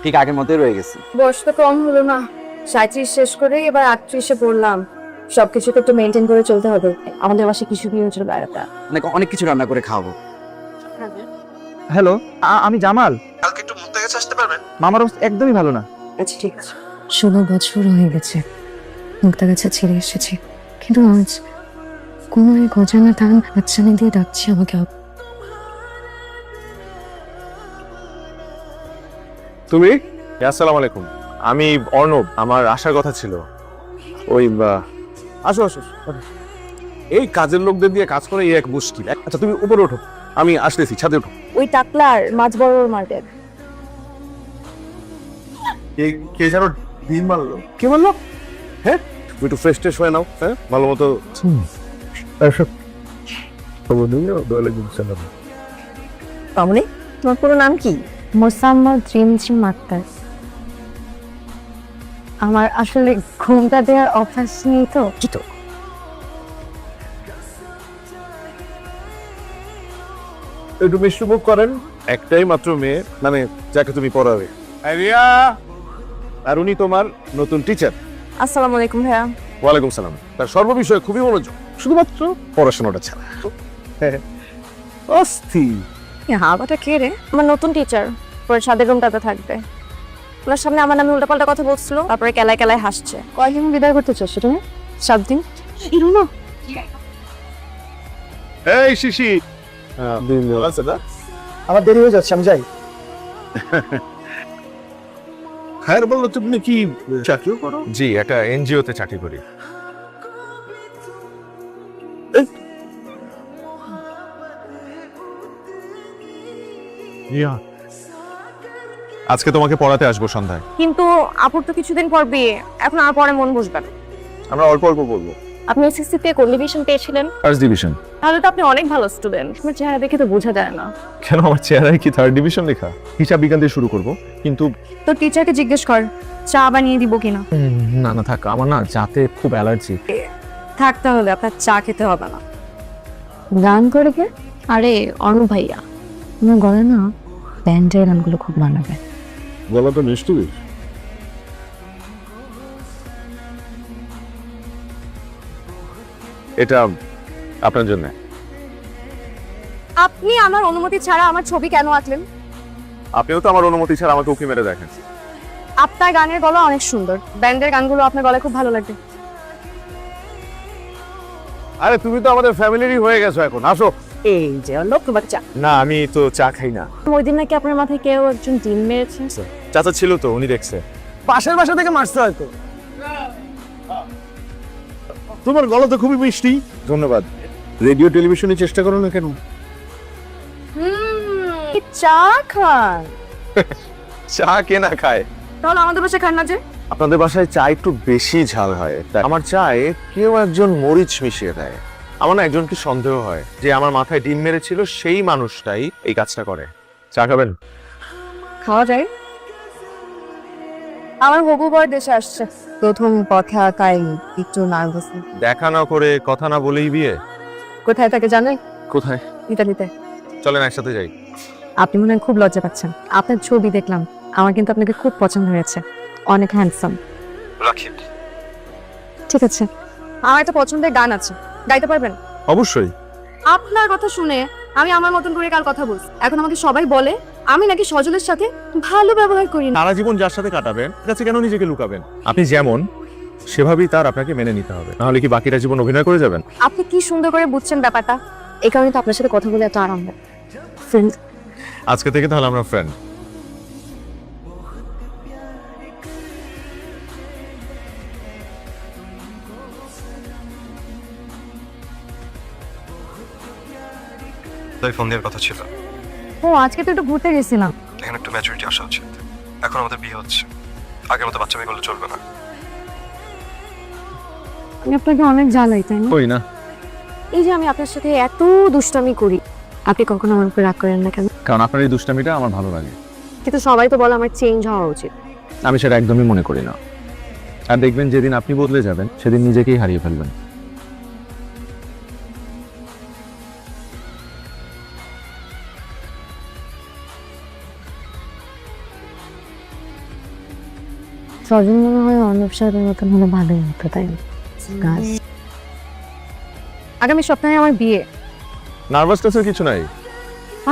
ঠিক আগের মতোই রয়ে গেছি। বয়স তো কম হলো না, 37 শেষ করে এবার 38-এ পড়লাম। সবকিছু তো একটু মেনটেন করে চলতে হবে। আমাদের বাসায় কিছু কি হয়েছিল বেড়াটা। অনেক কিছু রান্না করে খাওয়াবো। হ্যালো, আমি জামাল। কালকে একটু মুক্তা কাছে আসতে পারবেন? মামার অবস্থা একদমই ভালো না। আচ্ছা ঠিক আছে। 16 বছর হয়ে গেছে মুক্তা গাছে ছেড়ে এসেছি, কিন্তু আজ কোনো এক অজানা টান হাতছানি দিয়ে ডাকছে আমাকে। তুমি? আসসালামু আলাইকুম, আমি অর্ণব। আমার আসার কথা ছিল। ওই আসো আসো। এই কাজের লোকদের দিয়ে কাজ করে এই এক মুশকিল। আচ্ছা তুমি উপরে ওঠো, আমি আসতেছি, ছাদে ওঠো। ওই টাকলার মাছ বড় মার্কেট। কে যেন ডিম মারলো? কে মারলো? হ্যাঁ, তুমি একটু ফ্রেশ ট্রেশ হয়ে নাও। হ্যাঁ, ভালো মতো। মামুনি, তোমার পুরো নাম কি? মোসাম্মদ রিমঝিম আক্তার। আমার আসলে ঘুমটা দেওয়ার অভ্যাস নেই তো। একটু মিষ্টি মুখ করেন। একটাই মাত্র মেয়ে, মানে যাকে তুমি পড়াবে। রিয়া, আর উনি তোমার নতুন টিচার। আসসালামু আলাইকুম ভাইয়া। ওয়ালাইকুম সালাম। তার সর্ববিষয়ে খুবই মনোযোগ, শুধুমাত্র পড়াশোনাটা ছাড়া। অস্থির। হাবাটা কে রে? আমার নতুন টিচার, পরে ছাদের রুমটাতে থাকবে। ওনার সামনে আমার নামে উল্টাপাল্টা কথা বলছিল, তারপরে কেলায় কেলায় হাসছে। কয়দিন বিদায় করতে চাচ্ছ তুমি? 7 দিন। ইরুনা, এই শিশি, আছে না? আমার দেরি হয়ে যাচ্ছে, আমি যাই। হ্যাঁ বললো, তুমি কি চাকরিও করো? জি, একটা এনজিওতে চাকরি করি। আজকে তোমাকে পড়াতে আসবো সন্ধ্যায়। কিন্তু আপুর তো কিছুদিন পর বিয়ে, এখন আর পরে মন বসবে না। আমরা অল্প অল্প বলবো। আপনি এসএসসি তে কোন ডিভিশন পেয়েছিলেন? First division. তাহলে তো আপনি অনেক ভালো স্টুডেন্ট। আপনার চেহারা দেখে তো বোঝা যায় না। কেন, আমার চেহারায় কি থার্ড ডিভিশন লেখা? হিসাব বিজ্ঞান দিয়ে শুরু করব, কিন্তু তো টিচারকে জিজ্ঞেস কর চা বানিয়ে দিব কিনা। না না থাক, আমার না চাতে খুব অ্যালার্জি। থাক তাহলে, আপনার চা খেতে হবে না। গান করে কে? আরে অর্ণব ভাইয়া, আমার গলায় না ব্যান্ডের গানগুলো খুব মানাবে। গলা তো মিষ্টি বেশ। এটা আপনার জন্য। আপনি আমার অনুমতি ছাড়া আমার ছবি কেন আঁকলেন? আপনিও তো আমার অনুমতি ছাড়া আমাকে উকি মেরে দেখেন। আপনার গানের গলা অনেক সুন্দর, ব্যান্ডের গানগুলো আপনার গলায় খুব ভালো লাগে। আরে তুমি তো আমাদের ফ্যামিলিরই হয়ে গেছো এখন, আসো। এই যে লোক বাচ্চা। না, আমি তো চা খাই না। ওই দিন নাকি আপনার মাথায় কেউ একজন ডিম মেরেছে। চাচা ছিল তো, উনি দেখছে। পাশের বাসা থেকে মারতে হয়তো। তোমার গলা তো খুবই মিষ্টি। ধন্যবাদ। রেডিও টেলিভিশনে চেষ্টা করো না কেন? চা খান? চা কে না খায়? তাহলে আমাদের বাসায় খান না যে? আপনাদের বাসায় চা একটু বেশি ঝাল হয়, তাই আমার চায়ে কেউ একজন মরিচ মিশিয়ে দেয়। আমার না একজনকে সন্দেহ হয় যে আমার মাথায় ডিম মেরেছিল, সেই মানুষটাই এই কাজটা করে। চা খাবেন? খাওয়া যায়। আমার হবু বর দেশে আসছে, প্রথম কথা তাই একটু নার্ভাস। দেখা না করে, কথা না বলেই বিয়ে? কোথায় থাকে জানেন? কোথায়? ইতালিতে। চলেন একসাথে যাই। আপনি মনে হয় খুব লজ্জা পাচ্ছেন। আপনার ছবি দেখলাম, আমার কিন্তু আপনাকে খুব পছন্দ হয়েছে। অনেক হ্যান্ডসাম। রাখি। ঠিক আছে। আমার একটা পছন্দের গান আছে, গাইতে পারবেন? অবশ্যই। আপনার কথা শুনে আমি আমার মতন করে কাল কথা বলছি। এখন আমাকে সবাই বলে আমি নাকি সজলের সাথে ভালো ব্যবহার করি না। সারা জীবন যার সাথে কাটাবেন, কাছে কেন নিজেকে লুকাবেন? আপনি যেমন সেভাবেই তার আপনাকে মেনে নিতে হবে, নাহলে কি বাকিটা জীবন অভিনয় করে যাবেন? আপনি কি সুন্দর করে বুঝছেন ব্যাপারটা। এই কারণে তো আপনার সাথে কথা বলে এত আরাম লাগে। ফ্রেন্ড, আজকে থেকে তাহলে আমরা ফ্রেন্ড। তাই ফোন দেওয়ার কথা ছিল। ও আজকে তো একটু ঘুরতে গেছিলাম। এখানে একটু ম্যাচুরিটি আসা উচিত। এখন আমাদের বিয়ে হচ্ছে, আগের মতো বাচ্চা মেয়ে করলে চলবে না। আমি আপনাকে অনেক জ্বালাই, তাই না? কই না। এই যে আমি আপনার সাথে এত দুষ্টামি করি, আপনি কখনো আমার উপর রাগ করেন না কেন? কারণ আপনার এই দুষ্টামিটা আমার ভালো লাগে। কিন্তু সবাই তো বলে আমার চেঞ্জ হওয়া উচিত। আমি সেটা একদমই মনে করি না। আর দেখবেন যেদিন আপনি বদলে যাবেন, সেদিন নিজেকেই হারিয়ে ফেলবেন। স্বজন মনে হয় অর্ণব সাহেবের মতন হলে ভালোই হতো, তাই না? কাজ আগামী সপ্তাহে আমার বিয়ে। নার্ভাসনেসের কিছু নাই।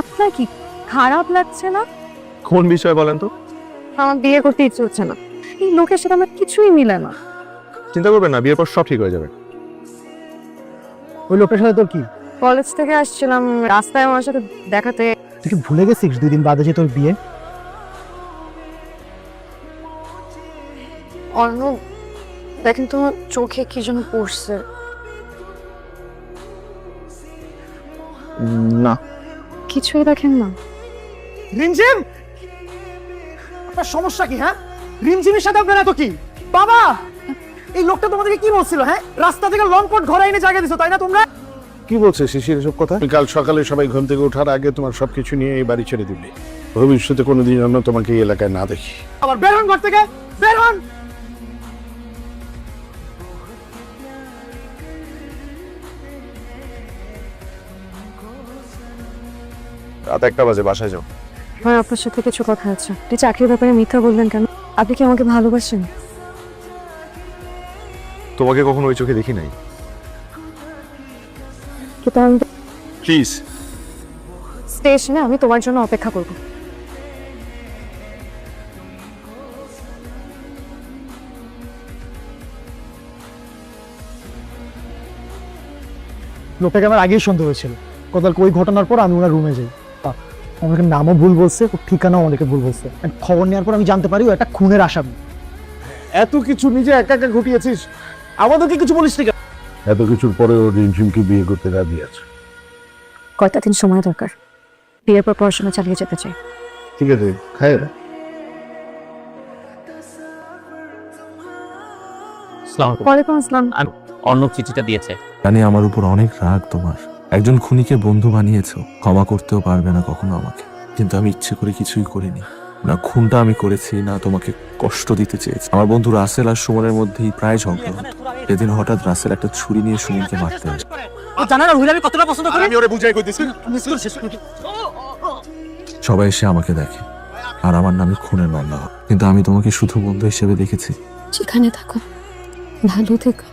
আপনার কি খারাপ লাগছে না? কোন বিষয় বলেন তো? আমার বিয়ে করতে ইচ্ছে হচ্ছে না। এই লোকের সাথে আমার কিছুই মিলে না। চিন্তা করবেন না, বিয়ের পর সব ঠিক হয়ে যাবে। ওই লোকের সাথে তোর কি? কলেজ থেকে আসছিলাম, রাস্তায় আমার সাথে দেখাতে। তুই কি ভুলে গেছিস 2 দিন বাদে যে তোর বিয়ে? অর্ণব, দেখেন তোমার চোখে কি যেন পড়ছে। না। কিছুই দেখেন না? রিমঝিম, আপনার সমস্যা কি? হ্যাঁ, রিমঝিমের সাথে আপনার এত কি? বাবা, এই লোকটা তোমাদেরকে কি বলছিল? হ্যাঁ, রাস্তা থেকে লং কোট ঘরে এনে জায়গা দিছো, তাই না তোমরা? কি বলছে শিশির এসব কথা? কাল সকালে সবাই ঘুম থেকে ওঠার আগে তোমার সবকিছু নিয়ে এই বাড়ি ছেড়ে দিবি। ভবিষ্যতে কোনোদিন যেন তোমাকে এই এলাকায় না দেখি। আবার বের হন ঘর থেকে, বের হন। রাত 1টা বাজে, বাসায় যাও। ভাই, আপনার সাথে কিছু কথা আছে। আপনি চাকরির ব্যাপারে মিথ্যা বললেন কেন? আপনি কি আমাকে ভালোবাসেন? তোমাকে কখনো ওই চোখে দেখি নাই। কিন্তু আমি প্লিজ। স্টেশনে আমি তোমার জন্য অপেক্ষা করব। লোকটাকে আমার আগেই সন্দেহ হয়েছিল। গতকাল ওই ঘটনার পর আমি ওনার রুমে যাই। আমাকে নামও ভুল বলছে, ওর ঠিকানাও আমাদেরকে ভুল বলছে। খবর নেওয়ার পর আমি জানতে পারি ও একটা খুনের আসামি। এত কিছু নিজে একা একা ঘটিয়েছিস, আমাদেরকে কিছু বলিস না? এত কিছুর পরেও রিমঝিমকে বিয়ে করতে রাজি আছে। কয়টা দিন সময় দরকার। বিয়ের পর পড়াশোনা চালিয়ে যেতে চাই। ঠিক আছে, খায় না। ওয়ালাইকুম আসসালাম। অর্ণব চিঠিটা দিয়েছে। জানি আমার উপর অনেক রাগ তোমার। একজন খুনিকে বন্ধু বানিয়েছো, ক্ষমা করতেও পারবে না কখনো আমাকে। কিন্তু আমি ইচ্ছে করে কিছুই করিনি। না খুনটা আমি করেছি, না তোমাকে কষ্ট দিতে চেয়েছি। আমার বন্ধু রাসেল আর সুমনের মধ্যেই প্রায় ঝগড়া হতো। এদিন হঠাৎ রাসেল একটা ছুরি নিয়ে সুমনকে মারতে আসে। আমি কতটা পছন্দ করি। আমি ওরে বুঝাই কইতেছি। সবাই এসে আমাকে দেখে আর আমার নামে খুনের মামলা হয়। কিন্তু আমি তোমাকে শুধু বন্ধু হিসেবে দেখেছি। যেখানে থাকো ভালো থেকো।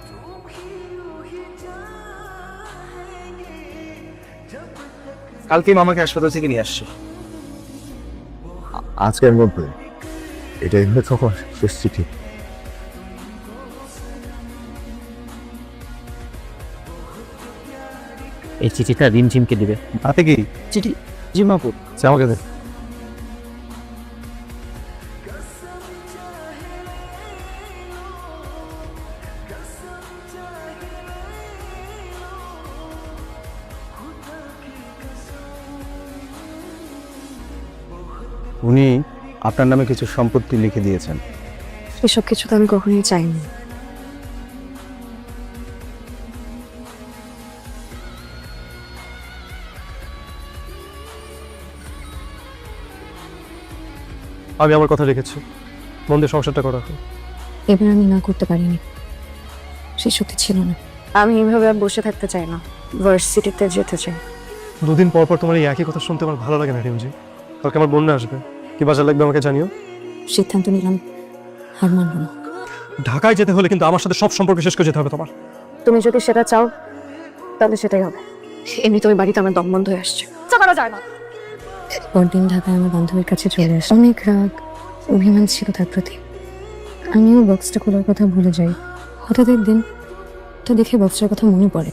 কালকেই মামাকে হাসপাতাল থেকে নিয়ে আসছে। আজকের মধ্যে এটাই হলো তখন শেষ চিঠি। এই চিঠিটা রিমঝিমকে দিবে। হাতে কি চিঠি? জি মাপুর আমাকে দে। উনি আপনার নামে কিছু সম্পত্তি লিখে দিয়েছেন। এসব কিছু তো আমি কখনোই চাইনি। আমি আমার কথা রেখেছি, মন দিয়ে সংসারটা করা হয়। এবার আমি না করতে পারিনি, সে সত্যি ছিল না। আমি এইভাবে আর বসে থাকতে চাই না, ভার্সিটিতে যেতে চাই। 2 দিন পর পর তোমার এই একই কথা শুনতে আমার ভালো লাগে না রিমজি। কালকে আমার বন্যা আসবে, কি বাজার লাগবে আমাকে জানিও। সিদ্ধান্ত নিলাম, হার মানব না। ঢাকায় যেতে হলে কিন্তু আমার সাথে সব সম্পর্ক শেষ করে যেতে হবে তোমার। তুমি যদি সেটা চাও তাহলে সেটাই হবে। এমনি তো ওই বাড়িতে আমার দম বন্ধ হয়ে আসছে, করা যায় না। পরদিন ঢাকায় আমার বান্ধবীর কাছে চলে আসে। অনেক রাগ অভিমান ছিল তার প্রতি। আমিও বক্সটা খোলার কথা ভুলে যাই। হঠাৎ একদিন তা দেখে বক্সটার কথা মনে পড়ে।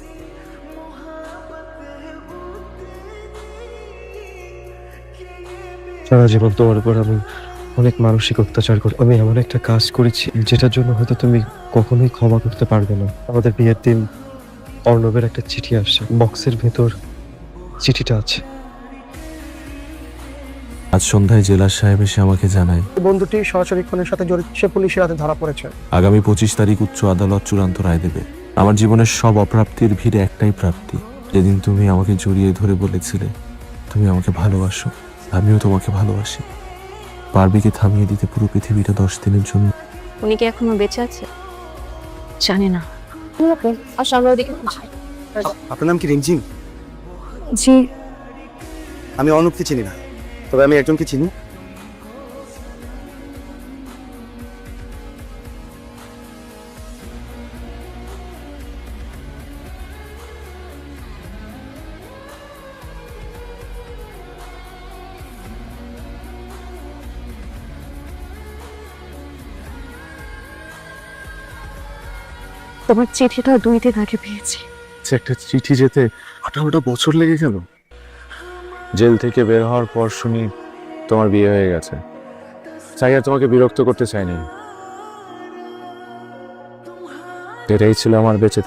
সারা জীবন তোমার উপর আমি অনেক মানসিক অত্যাচার করি। আমি এমন একটা কাজ করেছি যেটার জন্য হয়তো তুমি কখনোই ক্ষমা করতে পারবে না। আমাদের বিয়ের দিন অর্ণবের একটা চিঠি আসছে, বক্সের ভেতর চিঠিটা আছে। আজ সন্ধ্যায় জেলা সাহেব এসে আমাকে জানায় বন্ধুটি সরাসরি খুনের সাথে জড়িত, সে পুলিশের হাতে ধরা পড়েছে। আগামী 25 তারিখ উচ্চ আদালত চূড়ান্ত রায় দেবে। আমার জীবনের সব অপ্রাপ্তির ভিড়ে একটাই প্রাপ্তি, যেদিন তুমি আমাকে জড়িয়ে ধরে বলেছিলে তুমি আমাকে ভালোবাসো, আমিও তোমাকে ভালোবাসি। পারবে কি থামিয়ে দিতে পুরো পৃথিবীটা 10 দিনের জন্য? উনি কি এখনো বেঁচে আছে জানি না। আর সামনের দিকে আপনার নাম কি রিমঝিম? জি। আমি অনুপকে চিনি না, তবে আমি একজনকে চিনি। তোমার চিঠিটা 2 দিন আগে পেয়েছি। একটা চিঠি যেতে 18টা বছর লেগে গেল। জেল থেকে বের হওয়ার পর শুনি তোমার বিয়ে হয়ে গেছে। চাই আর তোমাকে বিরক্ত করতে চাইনি। এটাই ছিল আমার বেঁচে